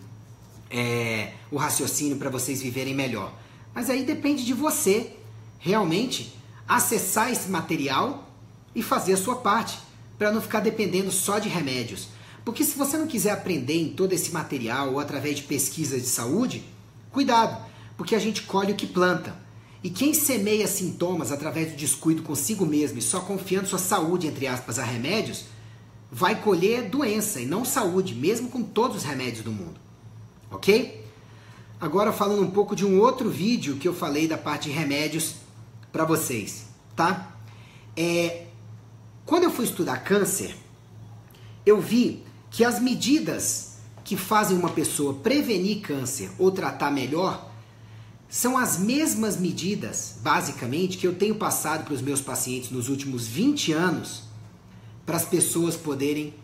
o raciocínio para vocês viverem melhor. Mas aí depende de você realmente acessar esse material e fazer a sua parte, para não ficar dependendo só de remédios. Porque se você não quiser aprender em todo esse material ou através de pesquisas de saúde, cuidado, porque a gente colhe o que planta. E quem semeia sintomas através do descuido consigo mesmo e só confiando sua saúde, entre aspas, a remédios, vai colher doença e não saúde, mesmo com todos os remédios do mundo. Ok? Agora falando um pouco de um outro vídeo que eu falei da parte de remédios para vocês, tá? Quando eu fui estudar câncer, eu vi que as medidas que fazem uma pessoa prevenir câncer ou tratar melhor são as mesmas medidas, basicamente, que eu tenho passado para os meus pacientes nos últimos 20 anos para as pessoas poderem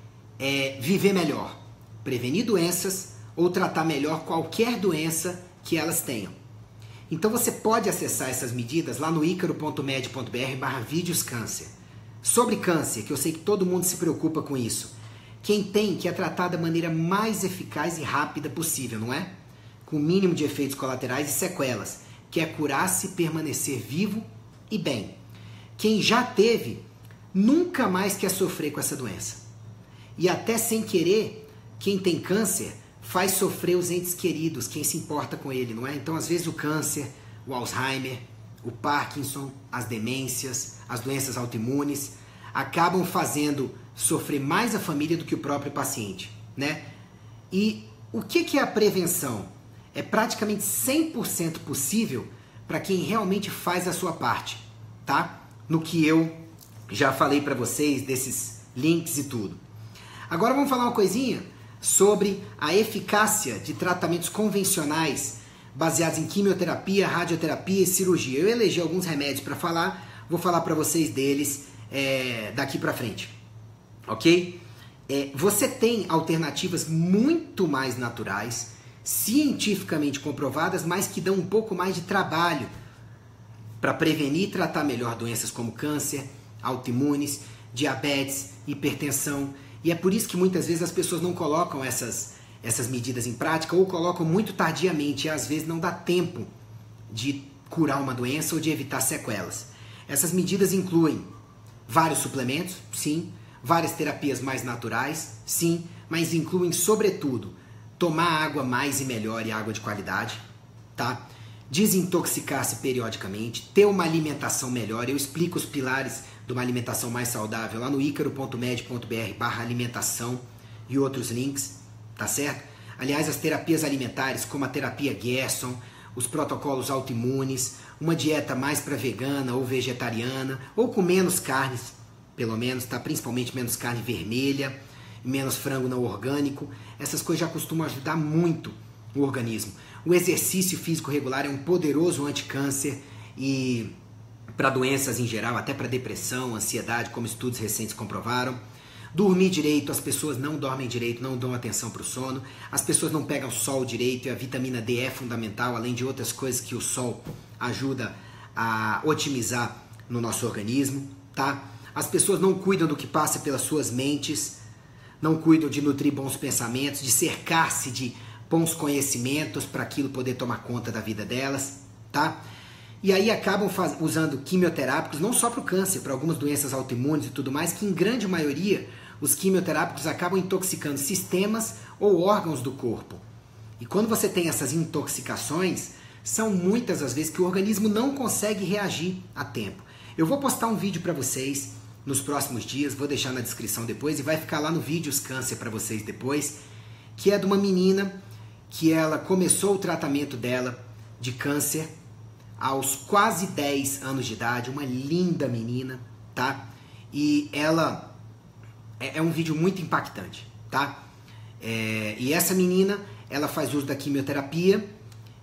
viver melhor, prevenir doenças ou tratar melhor qualquer doença que elas tenham. Então você pode acessar essas medidas lá no icaro.med.br/vídeos câncer. Sobre câncer, que eu sei que todo mundo se preocupa com isso. Quem tem, que é tratar da maneira mais eficaz e rápida possível, não é? Com o mínimo de efeitos colaterais e sequelas, que é curar-se, permanecer vivo e bem. Quem já teve, nunca mais quer sofrer com essa doença. E até sem querer, quem tem câncer faz sofrer os entes queridos, quem se importa com ele, não é? Então, às vezes, o câncer, o Alzheimer, o Parkinson, as demências, as doenças autoimunes, acabam fazendo sofrer mais a família do que o próprio paciente, né? E o que é a prevenção? É praticamente 100% possível para quem realmente faz a sua parte, tá? No que eu já falei para vocês, desses links e tudo. Agora vamos falar uma coisinha sobre a eficácia de tratamentos convencionais baseados em quimioterapia, radioterapia e cirurgia. Eu elegi alguns remédios para falar, vou falar para vocês deles daqui para frente, ok? Você tem alternativas muito mais naturais, cientificamente comprovadas, mas que dão um pouco mais de trabalho para prevenir e tratar melhor doenças como câncer, autoimunes, diabetes, hipertensão. E é por isso que muitas vezes as pessoas não colocam essas medidas em prática ou colocam muito tardiamente e às vezes não dá tempo de curar uma doença ou de evitar sequelas. Essas medidas incluem vários suplementos, sim, várias terapias mais naturais, sim, mas incluem sobretudo tomar água mais e melhor e água de qualidade, tá? Desintoxicar-se periodicamente, ter uma alimentação melhor. Eu explico os pilares de uma alimentação mais saudável lá no icaro.med.br/alimentação e outros links, tá certo? Aliás, as terapias alimentares, como a terapia Gerson, os protocolos autoimunes, uma dieta mais para vegana ou vegetariana, ou com menos carnes, pelo menos, tá? Principalmente menos carne vermelha, menos frango não orgânico. Essas coisas já costumam ajudar muito o organismo. O exercício físico regular é um poderoso anticâncer e para doenças em geral, até para depressão, ansiedade, como estudos recentes comprovaram. Dormir direito, as pessoas não dormem direito, não dão atenção para o sono, as pessoas não pegam sol direito e a vitamina D é fundamental, além de outras coisas que o sol ajuda a otimizar no nosso organismo, tá? As pessoas não cuidam do que passa pelas suas mentes, não cuidam de nutrir bons pensamentos, de cercar-se de bons conhecimentos para aquilo poder tomar conta da vida delas, tá? E aí acabam usando quimioterápicos, não só para o câncer, para algumas doenças autoimunes e tudo mais, que em grande maioria os quimioterápicos acabam intoxicando sistemas ou órgãos do corpo. E quando você tem essas intoxicações, são muitas as vezes que o organismo não consegue reagir a tempo. Eu vou postar um vídeo para vocês nos próximos dias, vou deixar na descrição depois e vai ficar lá no Vídeos Câncer para vocês depois, que é de uma menina que ela começou o tratamento dela de câncer aos quase 10 anos de idade, uma linda menina, tá? E ela é um vídeo muito impactante, tá? E essa menina, ela faz uso da quimioterapia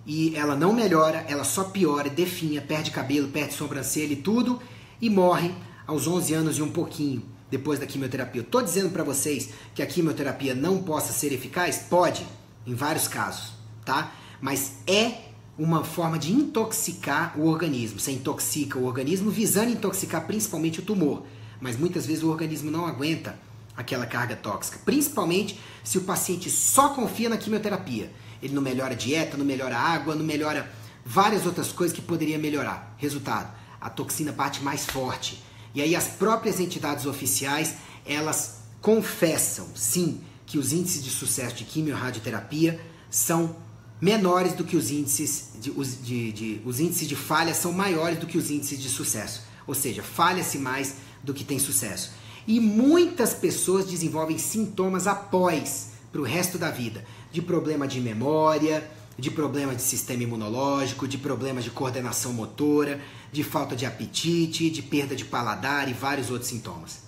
e ela não melhora, ela só piora, definha, perde cabelo, perde sobrancelha e tudo, e morre aos 11 anos e um pouquinho depois da quimioterapia. Eu tô dizendo para vocês que a quimioterapia não possa ser eficaz? Pode, em vários casos, tá? Mas é uma forma de intoxicar o organismo. Você intoxica o organismo visando intoxicar principalmente o tumor, mas muitas vezes o organismo não aguenta aquela carga tóxica, principalmente se o paciente só confia na quimioterapia. Ele não melhora a dieta, não melhora a água, não melhora várias outras coisas que poderia melhorar. Resultado, a toxina bate mais forte. E aí as próprias entidades oficiais, elas confessam, sim, que os índices de sucesso de quimio-radioterapia são menores do que os índices os índices de falha são maiores do que os índices de sucesso. Ou seja, falha-se mais do que tem sucesso. E muitas pessoas desenvolvem sintomas após, para o resto da vida, de problema de memória, de problema de sistema imunológico, de problemas de coordenação motora, de falta de apetite, de perda de paladar e vários outros sintomas.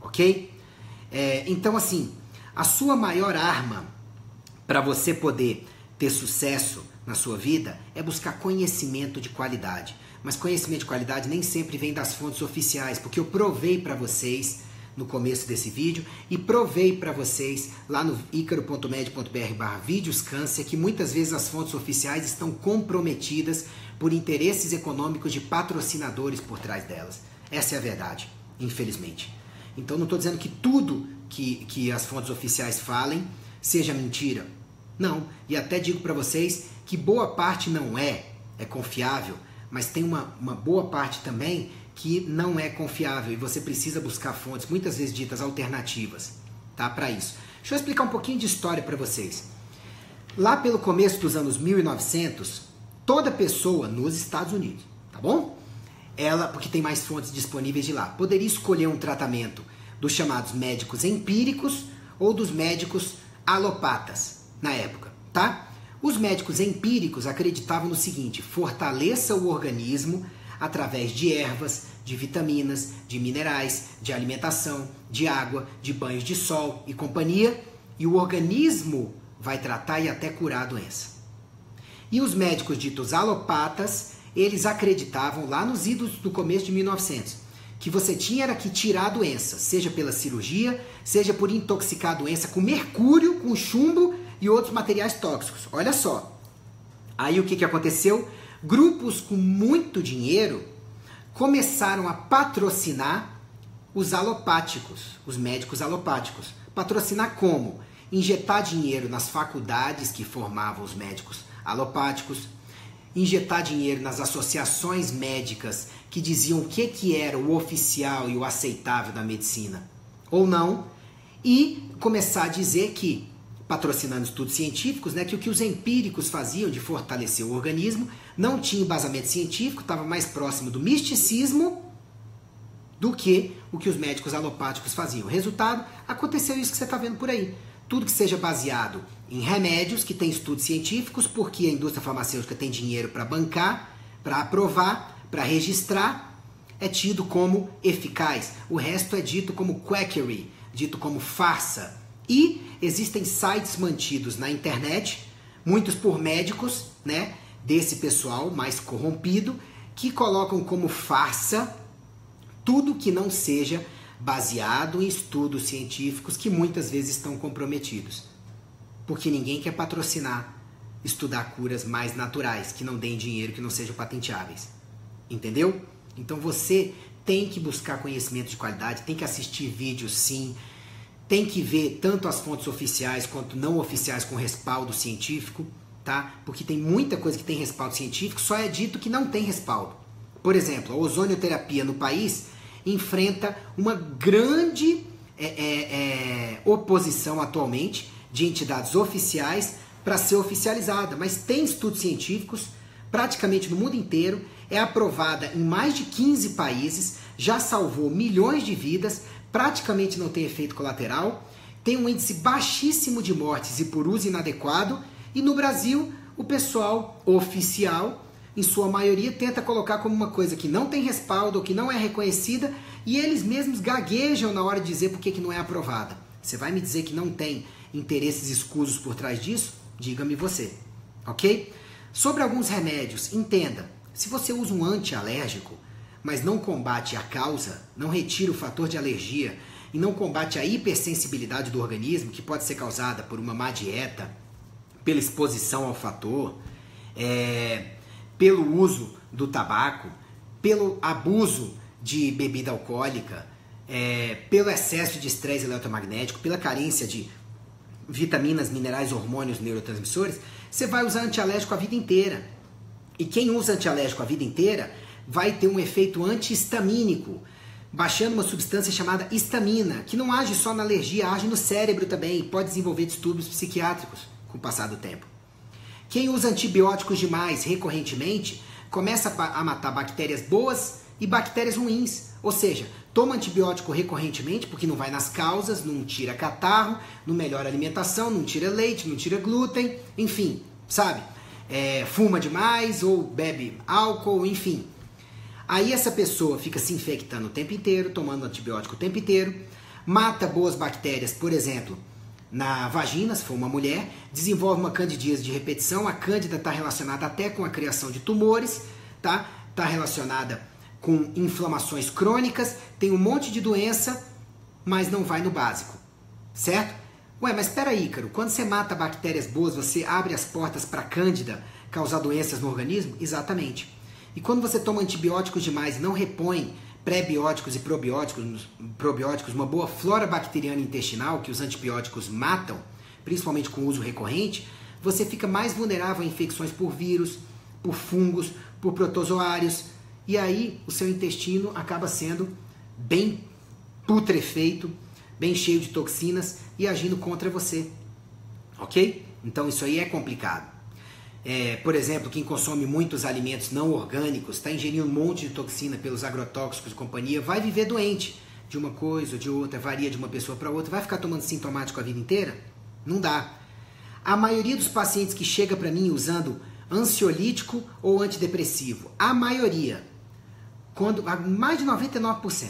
Ok? Então, assim, a sua maior arma para você poder ter sucesso na sua vida é buscar conhecimento de qualidade. Mas conhecimento de qualidade nem sempre vem das fontes oficiais, porque eu provei para vocês no começo desse vídeo e provei para vocês lá no icaro.med.br/vídeoscâncer que muitas vezes as fontes oficiais estão comprometidas por interesses econômicos de patrocinadores por trás delas. Essa é a verdade, infelizmente. Então não estou dizendo que tudo que as fontes oficiais falem seja mentira. Não, e até digo para vocês que boa parte não é confiável, mas tem uma boa parte também que não é confiável e você precisa buscar fontes, muitas vezes ditas alternativas, tá? Para isso. Deixa eu explicar um pouquinho de história para vocês. Lá pelo começo dos anos 1900, toda pessoa nos Estados Unidos, tá bom? Ela, porque tem mais fontes disponíveis de lá, poderia escolher um tratamento dos chamados médicos empíricos ou dos médicos alopatas, na época, tá? Os médicos empíricos acreditavam no seguinte: fortaleça o organismo através de ervas, de vitaminas, de minerais, de alimentação, de água, de banhos de sol e companhia, e o organismo vai tratar e até curar a doença. E os médicos ditos alopatas, eles acreditavam lá nos idos do começo de 1900, que você tinha era que tirar a doença, seja pela cirurgia, seja por intoxicar a doença com mercúrio, com chumbo e outros materiais tóxicos. Olha só. Aí o que aconteceu? Grupos com muito dinheiro começaram a patrocinar os alopáticos, os médicos alopáticos. Patrocinar como? Injetar dinheiro nas faculdades que formavam os médicos alopáticos, injetar dinheiro nas associações médicas que diziam o que era o oficial e o aceitável da medicina ou não, e começar a dizer que, patrocinando estudos científicos, né, que o que os empíricos faziam de fortalecer o organismo não tinha embasamento científico, estava mais próximo do misticismo do que o que os médicos alopáticos faziam. Resultado, aconteceu isso que você está vendo por aí. Tudo que seja baseado em remédios que tem estudos científicos, porque a indústria farmacêutica tem dinheiro para bancar, para aprovar, para registrar, é tido como eficaz. O resto é dito como quackery, dito como farsa. E existem sites mantidos na internet, muitos por médicos, né, desse pessoal mais corrompido, que colocam como farsa tudo que não seja baseado em estudos científicos que muitas vezes estão comprometidos. Porque ninguém quer patrocinar, estudar curas mais naturais, que não deem dinheiro, que não sejam patenteáveis. Entendeu? Então você tem que buscar conhecimento de qualidade, tem que assistir vídeos sim, tem que ver tanto as fontes oficiais quanto não oficiais com respaldo científico, tá? Porque tem muita coisa que tem respaldo científico, só é dito que não tem respaldo. Por exemplo, a ozonioterapia no país enfrenta uma grande oposição atualmente de entidades oficiais para ser oficializada, mas tem estudos científicos praticamente no mundo inteiro, é aprovada em mais de 15 países, já salvou milhões de vidas, praticamente não tem efeito colateral, tem um índice baixíssimo de mortes e por uso inadequado, e no Brasil o pessoal oficial, em sua maioria, tenta colocar como uma coisa que não tem respaldo ou que não é reconhecida, e eles mesmos gaguejam na hora de dizer por que não é aprovada. Você vai me dizer que não tem interesses escusos por trás disso? Diga-me você, ok? Sobre alguns remédios, entenda, se você usa um antialérgico, mas não combate a causa, não retira o fator de alergia e não combate a hipersensibilidade do organismo, que pode ser causada por uma má dieta, pela exposição ao fator, pelo uso do tabaco, pelo abuso de bebida alcoólica, pelo excesso de estresse eletromagnético, pela carência de vitaminas, minerais, hormônios, neurotransmissores, você vai usar antialérgico a vida inteira. E quem usa antialérgico a vida inteira vai ter um efeito antihistamínico, baixando uma substância chamada histamina, que não age só na alergia, age no cérebro também e pode desenvolver distúrbios psiquiátricos com o passar do tempo. Quem usa antibióticos demais recorrentemente começa a matar bactérias boas e bactérias ruins. Ou seja, toma antibiótico recorrentemente porque não vai nas causas, não tira catarro, não melhora a alimentação, não tira leite, não tira glúten, enfim, sabe? Fuma demais ou bebe álcool, enfim. Aí essa pessoa fica se infectando o tempo inteiro, tomando antibiótico o tempo inteiro, mata boas bactérias, por exemplo, na vagina, se for uma mulher, desenvolve uma candidíase de repetição, a cândida está relacionada até com a criação de tumores, tá? Está relacionada com inflamações crônicas, tem um monte de doença, mas não vai no básico, certo? Ué, mas espera aí, Ícaro, quando você mata bactérias boas, você abre as portas para a cândida causar doenças no organismo? Exatamente. E quando você toma antibióticos demais e não repõe pré-bióticos e probióticos, uma boa flora bacteriana intestinal que os antibióticos matam, principalmente com uso recorrente, você fica mais vulnerável a infecções por vírus, por fungos, por protozoários, e aí o seu intestino acaba sendo bem putrefeito, bem cheio de toxinas e agindo contra você, ok? Então isso aí é complicado. Por exemplo, quem consome muitos alimentos não orgânicos, está ingerindo um monte de toxina pelos agrotóxicos e companhia, vai viver doente de uma coisa ou de outra, varia de uma pessoa para outra, vai ficar tomando sintomático a vida inteira? Não dá. A maioria dos pacientes que chega para mim usando ansiolítico ou antidepressivo, a maioria, mais de 99%,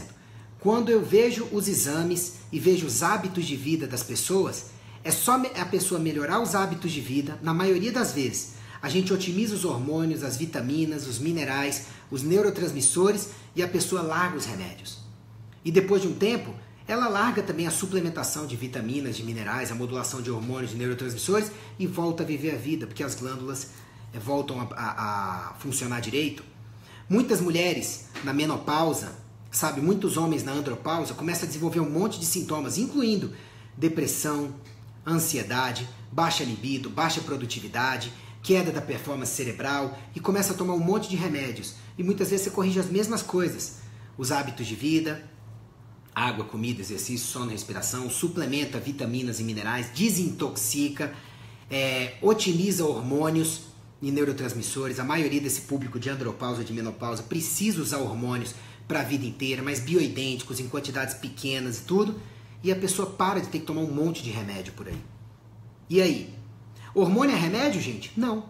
quando eu vejo os exames e vejo os hábitos de vida das pessoas, é só a pessoa melhorar os hábitos de vida, na maioria das vezes. A gente otimiza os hormônios, as vitaminas, os minerais, os neurotransmissores e a pessoa larga os remédios. E depois de um tempo, ela larga também a suplementação de vitaminas, de minerais, a modulação de hormônios, de neurotransmissores e volta a viver a vida, porque as glândulas voltam a funcionar direito. Muitas mulheres na menopausa, muitos homens na andropausa começam a desenvolver um monte de sintomas, incluindo depressão, ansiedade, baixa libido, baixa produtividade, queda da performance cerebral e começa a tomar um monte de remédios. E muitas vezes você corrige as mesmas coisas. Os hábitos de vida, água, comida, exercício, sono, respiração, suplementa vitaminas e minerais, desintoxica, otimiza hormônios e neurotransmissores. A maioria desse público de andropausa, de menopausa, precisa usar hormônios para a vida inteira, mas bioidênticos, em quantidades pequenas e tudo. E a pessoa para de ter que tomar um monte de remédio por aí. E aí? Hormônio é remédio, gente? Não.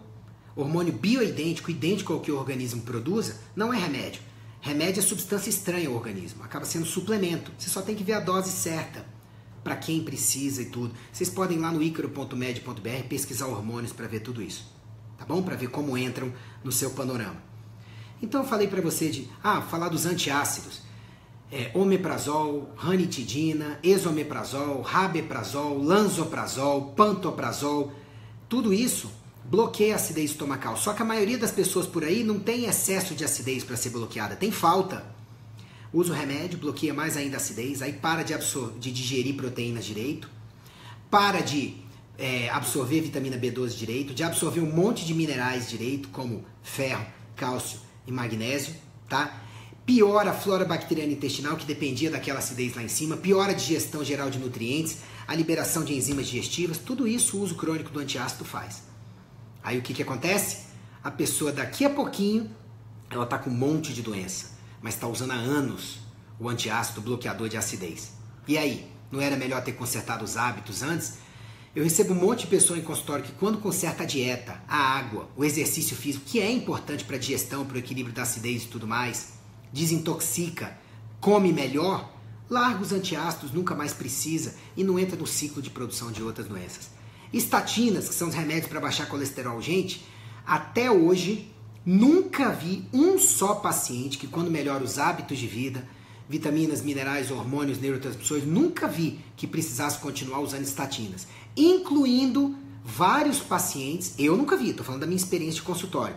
Hormônio bioidêntico, idêntico ao que o organismo produza, não é remédio. Remédio é substância estranha ao organismo, acaba sendo suplemento. Você só tem que ver a dose certa, para quem precisa e tudo. Vocês podem ir lá no icaro.med.br pesquisar hormônios para ver tudo isso. Tá bom? Para ver como entram no seu panorama. Então eu falei para você falar dos antiácidos. Omeprazol, ranitidina, esomeprazol, rabeprazol, lanzoprazol, pantoprazol, tudo isso bloqueia a acidez estomacal. Só que a maioria das pessoas por aí não tem excesso de acidez para ser bloqueada, tem falta. Usa o remédio, bloqueia mais ainda a acidez, aí para de digerir proteínas direito, para de absorver vitamina B12 direito, de absorver um monte de minerais direito, como ferro, cálcio e magnésio, tá? Piora a flora bacteriana intestinal, que dependia daquela acidez lá em cima, piora a digestão geral de nutrientes, a liberação de enzimas digestivas, tudo isso o uso crônico do antiácido faz. Aí o que acontece? A pessoa daqui a pouquinho, ela está com um monte de doença, mas está usando há anos o antiácido bloqueador de acidez. E aí, não era melhor ter consertado os hábitos antes? Eu recebo um monte de pessoa em consultório que quando conserta a dieta, a água, o exercício físico, que é importante para a digestão, para o equilíbrio da acidez e tudo mais, desintoxica, come melhor, larga os antiácidos, nunca mais precisa e não entra no ciclo de produção de outras doenças. Estatinas, que são os remédios para baixar colesterol, gente, até hoje nunca vi um só paciente que quando melhora os hábitos de vida, vitaminas, minerais, hormônios, neurotransmissores, nunca vi que precisasse continuar usando estatinas, incluindo vários pacientes, eu nunca vi, estou falando da minha experiência de consultório,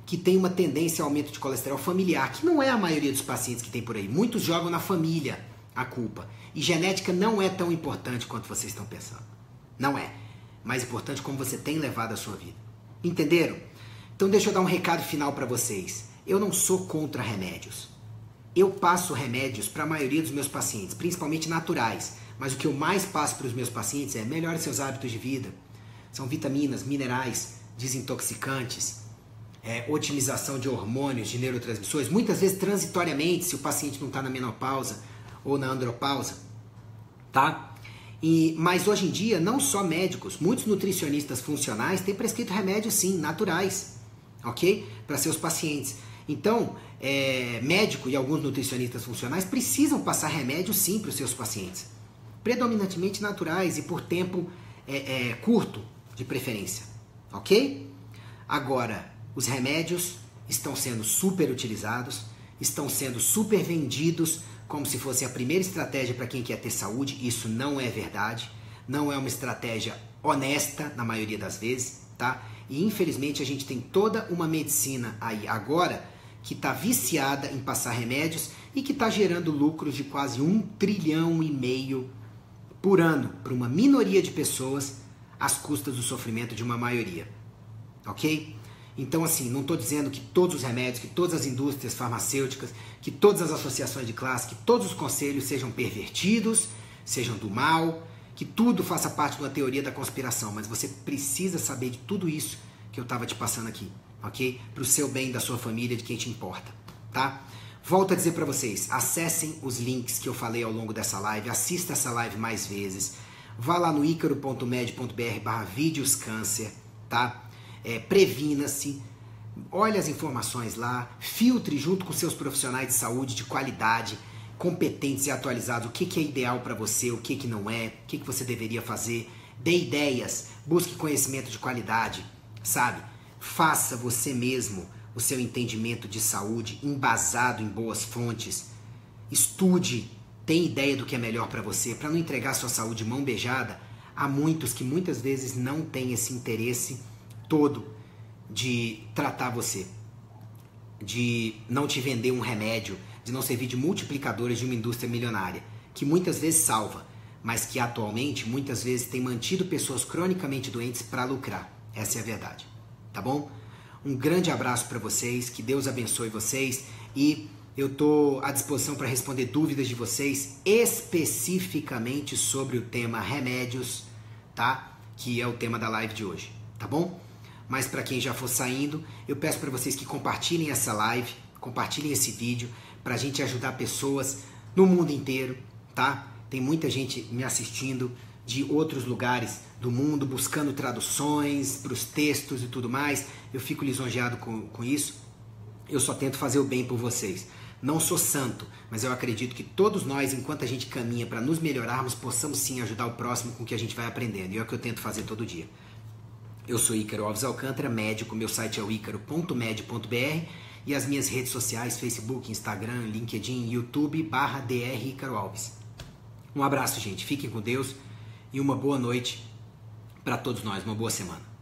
que tem uma tendência ao aumento de colesterol familiar, que não é a maioria dos pacientes que tem por aí. Muitos jogam na família a culpa. E genética não é tão importante quanto vocês estão pensando. Não é. Mais importante como você tem levado a sua vida. Entenderam? Então deixa eu dar um recado final para vocês. Eu não sou contra remédios. Eu passo remédios para a maioria dos meus pacientes, principalmente naturais. Mas o que eu mais passo para os meus pacientes é melhore seus hábitos de vida. São vitaminas, minerais, desintoxicantes, otimização de hormônios, de neurotransmissores, muitas vezes transitoriamente, se o paciente não está na menopausa ou na andropausa, tá? Mas hoje em dia, não só médicos, muitos nutricionistas funcionais têm prescrito remédios, sim, naturais, ok? Para seus pacientes. Então, médico e alguns nutricionistas funcionais precisam passar remédios, sim, para os seus pacientes. Predominantemente naturais e por tempo curto, de preferência, ok? Agora, os remédios estão sendo super utilizados, estão sendo super vendidos como se fosse a primeira estratégia para quem quer ter saúde. Isso não é verdade, não é uma estratégia honesta na maioria das vezes, tá? E infelizmente a gente tem toda uma medicina aí agora que está viciada em passar remédios e que está gerando lucros de quase 1,5 trilhão por ano para uma minoria de pessoas às custas do sofrimento de uma maioria, ok? Então, assim, não estou dizendo que todos os remédios, que todas as indústrias farmacêuticas, que todas as associações de classe, que todos os conselhos sejam pervertidos, sejam do mal, que tudo faça parte de uma teoria da conspiração, mas você precisa saber de tudo isso que eu estava te passando aqui, ok? Para o seu bem, da sua família, de quem te importa, tá? Volto a dizer para vocês, acessem os links que eu falei ao longo dessa live, assista essa live mais vezes, vá lá no icaro.med.br/vídeos-câncer, tá? Previna-se, olhe as informações lá, filtre junto com seus profissionais de saúde de qualidade, competentes e atualizados, o que é ideal para você, o que não é, o que você deveria fazer, dê ideias, busque conhecimento de qualidade, sabe? Faça você mesmo o seu entendimento de saúde embasado em boas fontes, estude, tenha ideia do que é melhor para você, para não entregar sua saúde de mão beijada a muitos que muitas vezes não têm esse interesse todo de tratar você, de não te vender um remédio, de não servir de multiplicadores de uma indústria milionária, que muitas vezes salva, mas que atualmente muitas vezes tem mantido pessoas cronicamente doentes para lucrar. Essa é a verdade, tá bom? Um grande abraço para vocês, que Deus abençoe vocês e eu estou à disposição para responder dúvidas de vocês, especificamente sobre o tema remédios, tá? Que é o tema da live de hoje, tá bom? Mas para quem já for saindo, eu peço para vocês que compartilhem essa live, compartilhem esse vídeo, para a gente ajudar pessoas no mundo inteiro, tá? Tem muita gente me assistindo de outros lugares do mundo, buscando traduções para os textos e tudo mais. Eu fico lisonjeado com isso. Eu só tento fazer o bem por vocês. Não sou santo, mas eu acredito que todos nós, enquanto a gente caminha para nos melhorarmos, possamos sim ajudar o próximo com o que a gente vai aprendendo. E é o que eu tento fazer todo dia. Eu sou Ícaro Alves Alcântara, médico. Meu site é o icaro.med.br e as minhas redes sociais, Facebook, Instagram, LinkedIn, YouTube, /Dr. Ícaro Alves. Um abraço, gente. Fiquem com Deus e uma boa noite para todos nós. Uma boa semana.